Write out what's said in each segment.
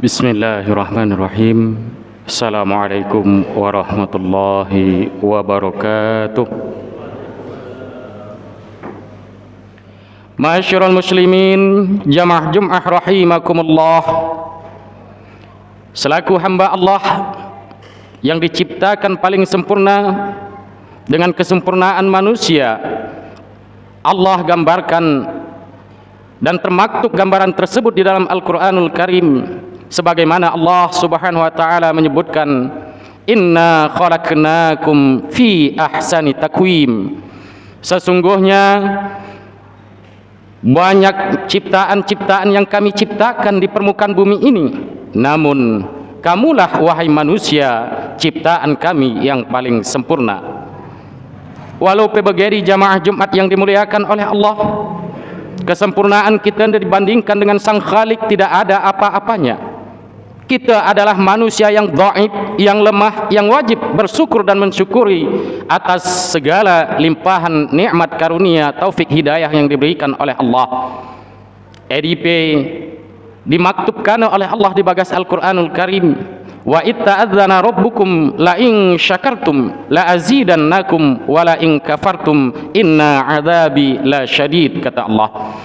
Bismillahirrahmanirrahim. Assalamualaikum warahmatullahi wabarakatuh. Ma'asyiral muslimin, jamaah Jum'ah rahimakumullah. Selaku hamba Allah yang diciptakan paling sempurna dengan kesempurnaan manusia, Allah gambarkan dan termaktub gambaran tersebut di dalam Al-Quranul Karim, sebagaimana Allah Subhanahu wa ta'ala menyebutkan, inna khalaqnakum fi ahsani taqwim. Sesungguhnya banyak ciptaan-ciptaan yang kami ciptakan di permukaan bumi ini, namun kamulah wahai manusia ciptaan kami yang paling sempurna. Walau pebegeri jamaah Jumat yang dimuliakan oleh Allah, kesempurnaan kita dibandingkan dengan Sang Khalik tidak ada apa-apanya. Kita adalah manusia yang dhaif, yang lemah, yang wajib bersyukur dan mensyukuri atas segala limpahan nikmat karunia taufik hidayah yang diberikan oleh Allah. EDP dimaktubkan oleh Allah di bagas Al-Quranul Karim, wa itta'adzana rabbukum la in syakartum la azidannakum wa la in kafartum inna adzabi la syadid, kata Allah.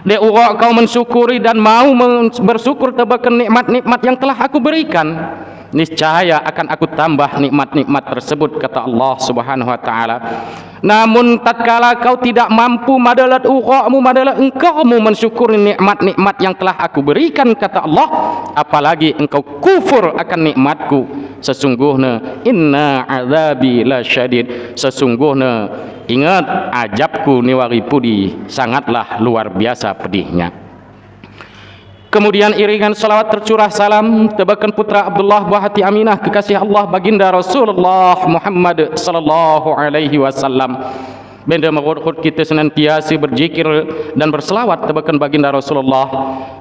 De'ura kau mensyukuri dan mau bersyukur tebakan nikmat-nikmat yang telah aku berikan, niscaya akan aku tambah nikmat-nikmat tersebut, kata Allah Subhanahu wa ta'ala. Namun tatkala kau tidak mampu madalat uqa'mu, madalat engkaumu mensyukuri nikmat-nikmat yang telah aku berikan, kata Allah, apalagi engkau kufur akan nikmatku, sesungguhnya inna azabi la syadid, sesungguhnya ingat ajabku niwari pudi sangatlah luar biasa pedihnya. Kemudian iringan salawat tercurah salam tebakan putra Abdullah buah hati Aminah, kekasih Allah baginda Rasulullah Muhammad sallallahu alaihi wasallam. Benda merukut kita senantiasa berzikir dan berselawat tebakan baginda Rasulullah.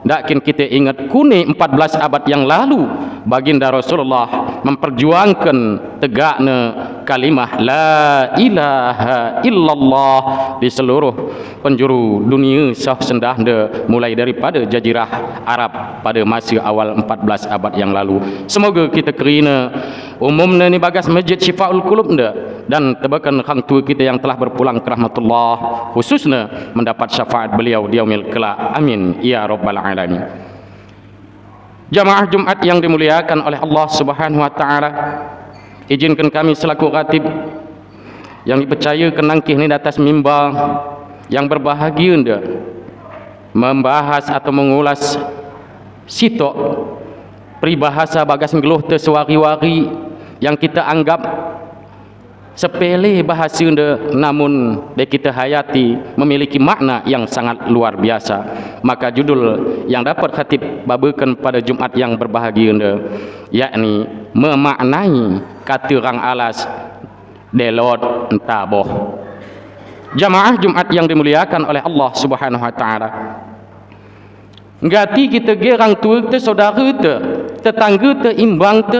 Dakin kita ingat kuni 14 abad yang lalu baginda Rasulullah memperjuangkan tegaknya kalimah la ilaha illallah di seluruh penjuru dunia sah sendahnya, mulai daripada jazirah Arab pada masa awal 14 abad yang lalu. Semoga kita kerina umumnya ni bagas Masjid Syifaul Qulub dan tebakan hang tua kita yang telah berpulang ke rahmatullah, khususnya mendapat syafaat beliau di yaumil kelak, amin ya rabbal alamin. Jamaah Jumat yang dimuliakan oleh Allah Subhanahu wa ta'ala, izinkan kami selaku khatib yang dipercayakan nangkih ni di atas mimbar yang berbahagia ndak membahas atau mengulas sitok peribahasa bagas ngeluh tersewari-wari yang kita anggap sepele bahasa ndak, namun kita hayati memiliki makna yang sangat luar biasa. Maka judul yang dapat khatib babakan pada Jumat yang berbahagia ndak, yakni memaknai kata orang alas delot entaboh. Jamaah Jumat yang dimuliakan oleh Allah Subhanahu wa ta'ala, ngati kita gerang tua te, saudara te, tetangga te, imbang te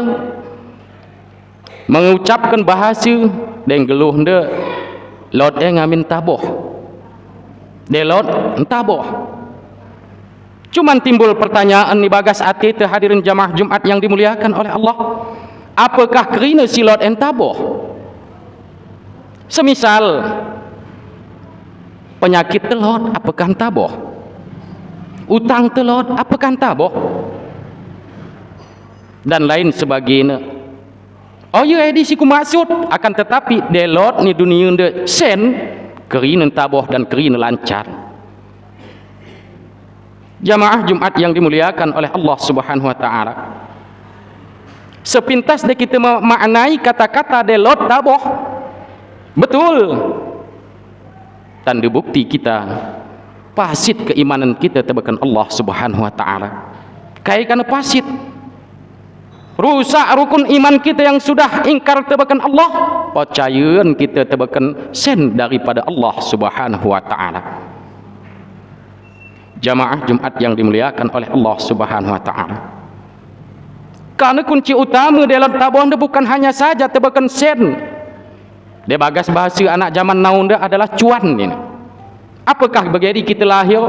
mengucapkan bahasa dan geluh ndak lot ngamin taboh delot taboh. Cuman timbul pertanyaan ni bagas ati te hadirin jamaah Jumat yang dimuliakan oleh Allah, apakah kerana si lot taboh? Semisal penyakit telot, apakah taboh? Utang telot, apakah taboh? Dan lain sebagainya. Oh ya, edisi ku maksud akan tetapi delot ni dunia ndak sen kerina taboh dan kerina lancar. Jamaah Jumat yang dimuliakan oleh Allah Subhanahu wa ta'ala, sepintas de kita memaknai kata-kata delot taboh betul, tanda bukti kita pasit keimanan kita tebakan Allah Subhanahu wa ta'ala. Kaikan pasit rusak rukun iman kita yang sudah ingkar tebakan Allah, percayaan kita tebakan sen daripada Allah Subhanahu wa ta'ala. Jamaah Jumat yang dimuliakan oleh Allah Subhanahu wa ta'ala, karena kunci utama dalam taboh bukan hanya saja tebakan sen. Dia bagas bahasa anak zaman now adalah cuan ini. Apakah begitu kita lahir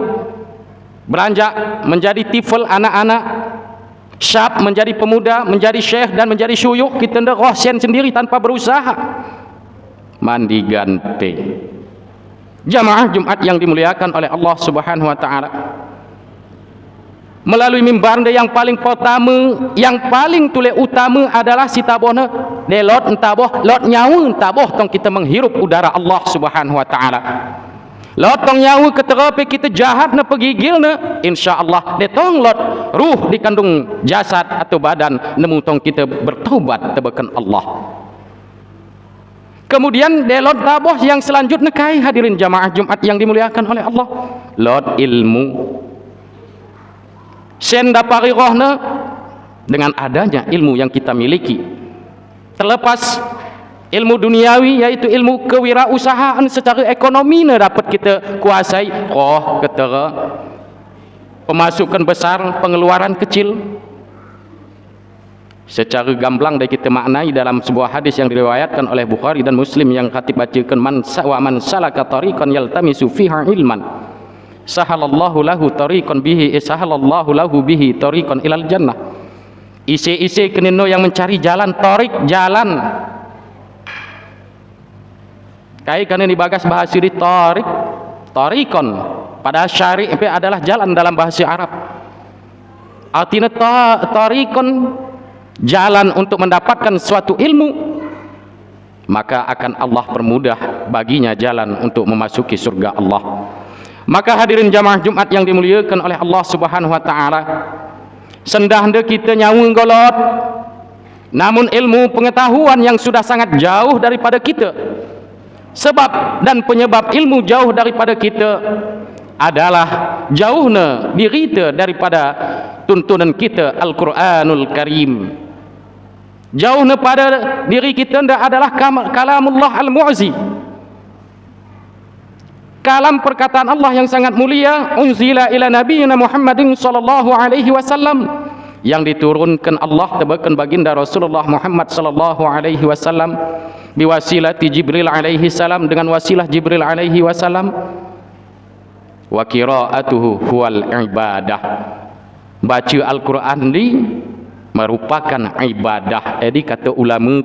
beranjak menjadi tifel anak-anak Syab menjadi pemuda, menjadi syekh dan menjadi syuyukh, kita ndak rohsian sendiri tanpa berusaha. Mandi ganti. Jamaah Jumat yang dimuliakan oleh Allah Subhanahu wa taala. Melalui mimbar yang paling pertama, yang paling tule utama adalah si tabohna delot entaboh, lot nyawa entaboh tong kita menghirup udara Allah Subhanahu wa taala. Lot tong nyawa keterapi kita jahat na pegigilna, insyaallah detong lot ruh dikandung jasad atau badan nemu tong kita bertaubat tebakan Allah. Kemudian delot taboh yang selanjutnya kai hadirin jamaah Jumat yang dimuliakan oleh Allah, lot ilmu. Sen dapari rohna dengan adanya ilmu yang kita miliki. Terlepas ilmu duniawi yaitu ilmu kewirausahaan secara ekonomi dapat kita kuasai, roh ketera pemasukan besar, pengeluaran kecil. Secara gamblang dan kita maknai dalam sebuah hadis yang diriwayatkan oleh Bukhari dan Muslim yang khatib bacakan, man salaka tariqan yaltamisu fiha ilman sahalallahu lahu tariqan bihi sahalallahu lahu bihi tariqan ilal jannah. Isi-isi kenino yang mencari jalan, tarik jalan. Kai kana dibagas bahasa di tarik, tariqan pada syari' adalah jalan dalam bahasa Arab. Artinya tariqan jalan untuk mendapatkan suatu ilmu, maka akan Allah permudah baginya jalan untuk memasuki surga Allah. Maka hadirin jamaah Jumat yang dimuliakan oleh Allah Subhanahu wa taala, sendah hande kita nyawa golot, namun ilmu pengetahuan yang sudah sangat jauh daripada kita. Sebab dan penyebab ilmu jauh daripada kita adalah jauhnya diri kita daripada tuntunan kita Al-Quranul Karim. Jauhnya pada diri kita adalah kalamullah al-mu'zi, kalam perkataan Allah yang sangat mulia, unzila ila nabiyina Muhammadin sallallahu alaihi wasallam, yang diturunkan Allah tebakan baginda Rasulullah Muhammad sallallahu alaihi wasallam biwasilati Jibril alaihi salam, dengan wasilah Jibril alaihi wasallam. Wa qiraatuhu huwal ibadah, baca Al-Quran ni merupakan ibadah. Jadi kata ulama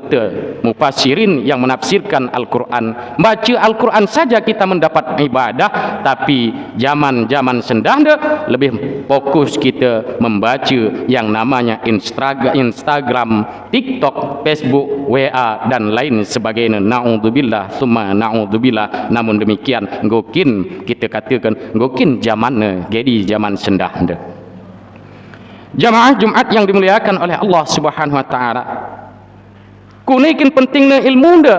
mufassirin yang menafsirkan Al-Quran, baca Al-Quran saja kita mendapat ibadah, tapi zaman-zaman sendah lebih fokus kita membaca yang namanya Instagram, TikTok, Facebook, WA dan lain sebagainya. Na'udzubillah summa na'udzubillah. Namun demikian gokin kita katakan gokin zamannya jadi zaman sendah. Jamaah Jumat yang dimuliakan oleh Allah Subhanahu wa taala, kunikin pentingnya ilmu nda.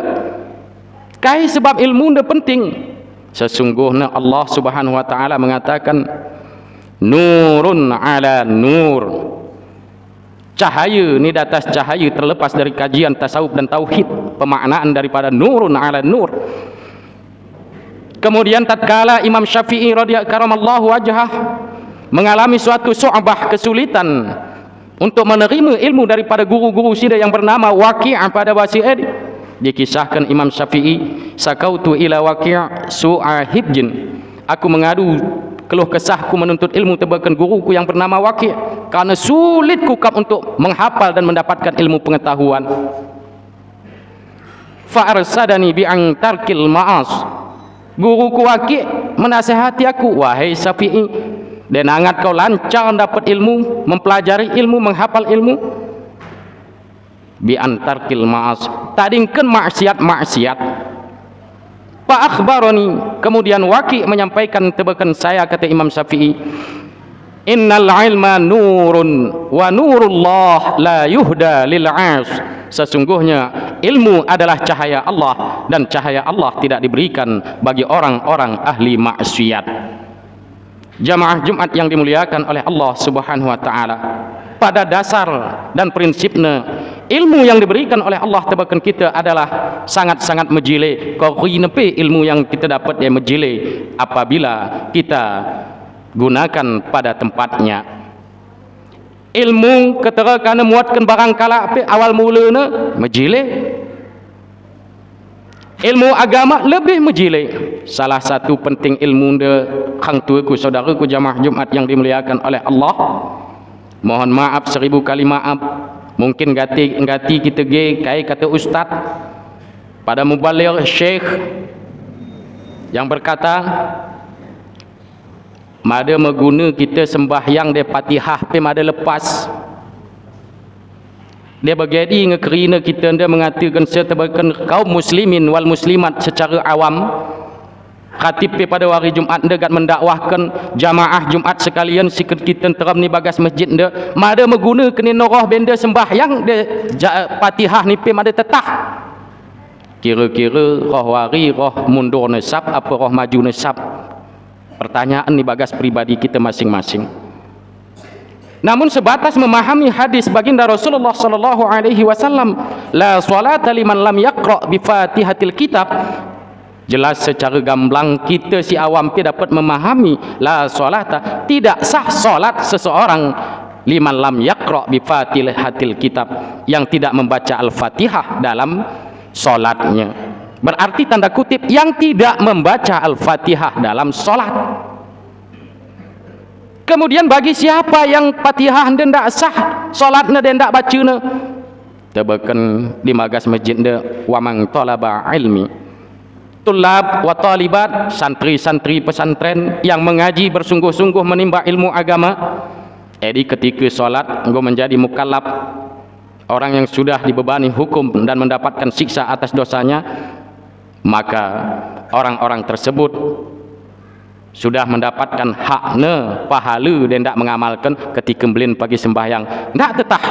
Kai sebab ilmu nda penting. Sesungguhnya Allah Subhanahu wa taala mengatakan nurun ala nur. Cahaya ni di atas cahaya, terlepas dari kajian tasawuf dan tauhid, pemaknaan daripada nurun ala nur. Kemudian tatkala Imam Syafi'i radhiyallahu karamallahu wajhah mengalami suatu su'bah, kesulitan untuk menerima ilmu daripada guru-guru sida yang bernama Waqi' pada bahasa Edi, dikisahkan Imam Syafi'i, sakautu ila Waqi' su'a hibjin, aku mengadu keluh kesahku menuntut ilmu tebakan guruku yang bernama Waqi' karena sulit kukap untuk menghafal dan mendapatkan ilmu pengetahuan. Fa arsadani bi an tarkil ma'as, guruku Waqi' menasihati aku, wahai Syafi'i, dan angat kau lancar dapat ilmu, mempelajari ilmu, menghafal ilmu, bi antarkil ma'as, tadingkan maksiat-maksiat. Fa akhbarani, kemudian Waqi' menyampaikan tebakan saya, kata Imam Syafi'i, innal ilma nurun wa nurullah la yuhda lil 'as, sesungguhnya ilmu adalah cahaya Allah dan cahaya Allah tidak diberikan bagi orang-orang ahli maksiat. Jamaah Jumat yang dimuliakan oleh Allah Subhanahu wa taala, pada dasar dan prinsipnya ilmu yang diberikan oleh Allah tebakan kita adalah sangat-sangat mejile. Kau nepe ilmu yang kita dapat yang mejile apabila kita gunakan pada tempatnya. Ilmu ketera kana muatkan barang kala awal mulanya mejile. Ilmu agama lebih mejile. Salah satu penting ilmu de hang tuaku saudaraku jamaah Jumat yang dimuliakan oleh Allah, Mohon maaf 1000 kali maaf. Mungkin ngati kita ge kai kata ustaz pada mubaligh syekh yang berkata mada mengguna kita sembahyang de Fatihah pe mada lepas. Dia bergadi ngekerina kita anda mengatakan sertakan kaum muslimin wal muslimat secara awam. Khatib pada hari Jumaat dekat mendakwahkan jamaah Jumaat sekalian sikit kita teram ni bagas masjid dia mada mengguna kena norah benda sembahyang dia Fatihah ni pe mada tetah. Kira-kira roh wari roh mundur nasab apa roh maju nasab. Pertanyaan ni bagas pribadi kita masing-masing. Namun sebatas memahami hadis baginda Rasulullah sallallahu alaihi wasallam, la salata liman lam yaqra bi Fatihatil kitab. Jelas secara gamblang kita si awam pi dapat memahami la salata, tidak sah solat seseorang liman lam yaqra bi Fatihatil kitab, yang tidak membaca Al-Fatihah dalam solatnya. Berarti tanda kutip yang tidak membaca Al-Fatihah dalam solat. Kemudian bagi siapa yang Fatihah dia tidak sah, solatnya dia tidak baca ne, tebakan di magas masjid dia wa man talaba ilmi, tulab wa talibat, santri-santri pesantren yang mengaji bersungguh-sungguh menimba ilmu agama. Jadi ketika solat engkau menjadi mukallaf, orang yang sudah dibebani hukum dan mendapatkan siksa atas dosanya, maka orang-orang tersebut sudah mendapatkan haknya pahala dan tidak mengamalkan ketika belin pagi sembahyang tidak tetah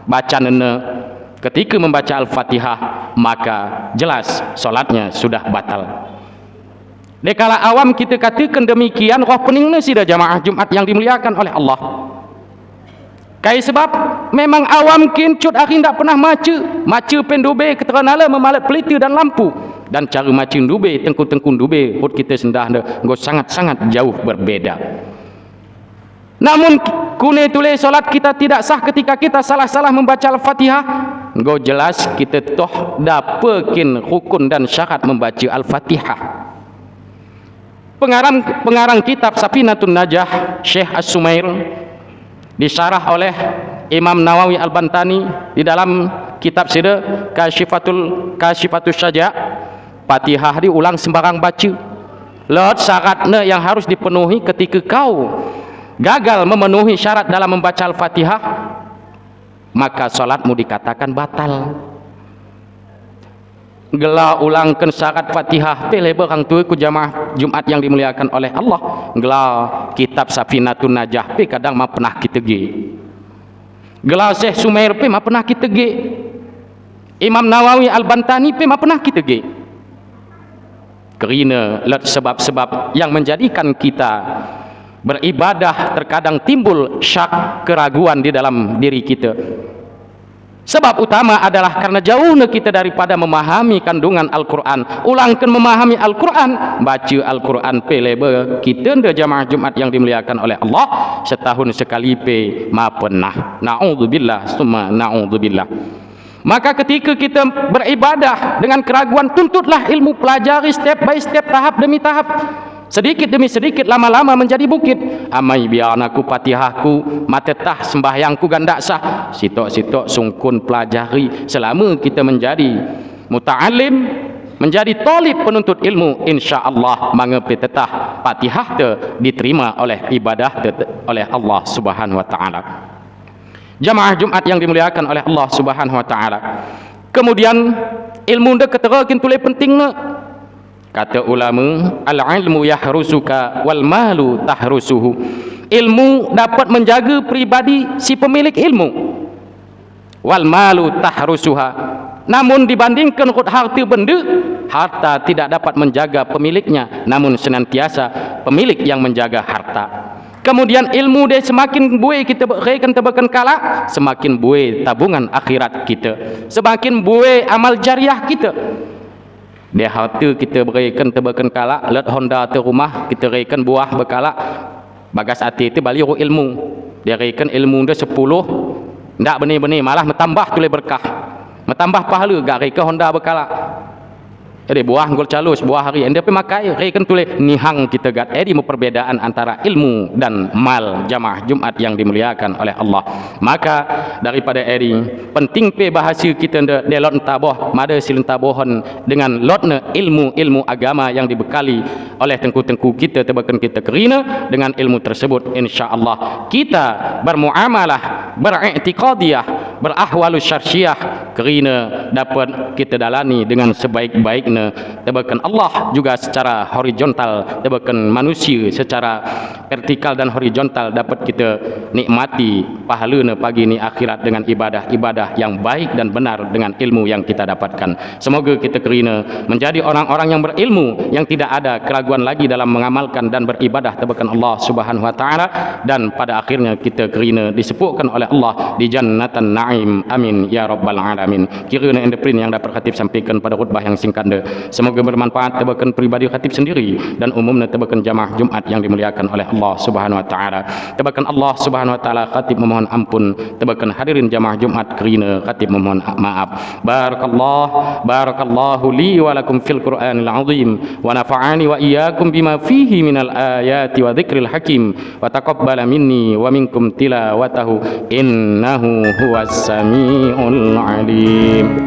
baca nene ketika membaca Al-Fatihah, maka jelas solatnya sudah batal. Dekala awam kita katakan demikian, roh peningnya sida jamaah Jumat yang dimuliakan oleh Allah. Kai sebab memang awam kincut hari tidak pernah maca pendobe keteranala memalat pelita dan lampu, dan cara macam dube tengku-tengku dube hut kita sendah engko sangat-sangat jauh berbeda. Namun kune tulis solat kita tidak sah ketika kita salah-salah membaca Al-Fatihah, engko jelas kita toh dapekin rukun dan syarat membaca Al-Fatihah. Pengarang kitab Safinatun Najah Syekh As-Sumair disyarah oleh Imam Nawawi Al-Bantani di dalam kitab sida Kasyifatus Syaja', Fatihah diulang sembarang baca. Lot syaratnya yang harus dipenuhi ketika kau gagal memenuhi syarat dalam membaca Al-Fatihah, maka salatmu dikatakan batal. Gelar ulangkan syarat Fatihah pilih berang tu ku jamaah Jumat yang dimuliakan oleh Allah. Gelar kitab Safinatun Najah pe kadang mah pernah kita ge. Gelar Syekh Sumair pe mah pernah kita ge. Imam Nawawi Al-Bantani pe mah pernah kita ge. Kerana sebab-sebab yang menjadikan kita beribadah terkadang timbul syak, keraguan di dalam diri kita. Sebab utama adalah karena jauhnya kita daripada memahami kandungan Al-Quran. Ulangkan memahami Al-Quran, baca Al-Quran pelebe kita nda jamaah Jumat yang dimuliakan oleh Allah setahun sekali pe ma pernah. Na'udzubillah summa na'udzubillah. Maka ketika kita beribadah dengan keraguan, tuntutlah ilmu, pelajari step by step, tahap demi tahap. Sedikit demi sedikit, lama-lama menjadi bukit. Amai biar aku Fatihahku matetah sembahyangku gandak sah. Sitok-sitok sungkun pelajari selama kita menjadi muta'alim, menjadi talib penuntut ilmu, insya-Allah mengepi tetah Fatihah te diterima oleh ibadah te oleh Allah Subhanahu wa taala. Jamaah Jumat yang dimuliakan oleh Allah Subhanahu wa taala. Kemudian ilmu nda keterakin tule pentingna. Kata ulama, al-ilmu yahrusuka wal malu tahrusuhu. Ilmu dapat menjaga pribadi si pemilik ilmu. Wal malu tahrusuha. Namun dibandingkan harta benda, harta tidak dapat menjaga pemiliknya, namun senantiasa pemilik yang menjaga harta. Kemudian ilmu dia semakin buai kita berikan tebakan kala, semakin buai tabungan akhirat kita, semakin buai amal jariah kita. Dia harta kita berikan tebakan kala, let Honda tu rumah kita berikan buah berkala, bagas hati itu balik ilmu. Dia berikan ilmu dia 10, ndak benih-benih malah bertambah tu berkah, bertambah pahala gak berikan Honda berkala. Jadi buah ngol calus, buah hari ende pe makai reken tulis nihang kita gat. Jadi perbedaan antara ilmu dan mal jamaah Jumat yang dimuliakan oleh Allah. Maka daripada eri penting pe bahasa kita de lot taboh, mada silun tabohon dengan lotna ilmu agama yang dibekali oleh tengku-tengku kita tebakan kita kerina dengan ilmu tersebut insya-Allah kita bermuamalah, beriktikadiyah, berahwalus syar'iyah kerina dapat kita dalani dengan sebaik-baiknya. Tebakan Allah juga secara horizontal, tebakan manusia secara vertikal dan horizontal dapat kita nikmati pahalana pagi ni akhirat dengan ibadah-ibadah yang baik dan benar dengan ilmu yang kita dapatkan. Semoga kita kerina menjadi orang-orang yang berilmu, yang tidak ada keraguan lagi dalam mengamalkan dan beribadah tebakan Allah Subhanahu wa taala, dan pada akhirnya kita kerina disepukkan oleh Allah di jannatan naim. Amin ya rabbal alamin. Kirana endeprin yang dapat khatib sampaikan pada khutbah yang singkat de. Semoga bermanfaat tebakan pribadi khatib sendiri dan umumnya tebakan jamaah Jumat yang dimuliakan oleh Allah Subhanahu wa taala. Tebakan Allah Subhanahu wa taala khatib memohon ampun, tebakan hadirin jamaah Jumat kerina khatib memohon maaf. Barakallahu li wa lakum fil Qur'anil azim wa nafa'ani wa iyyakum bima fihi minal ayati wa dzikril hakim wa taqabbala minni wa minkum tilawatahu innahu huwas samiul alim.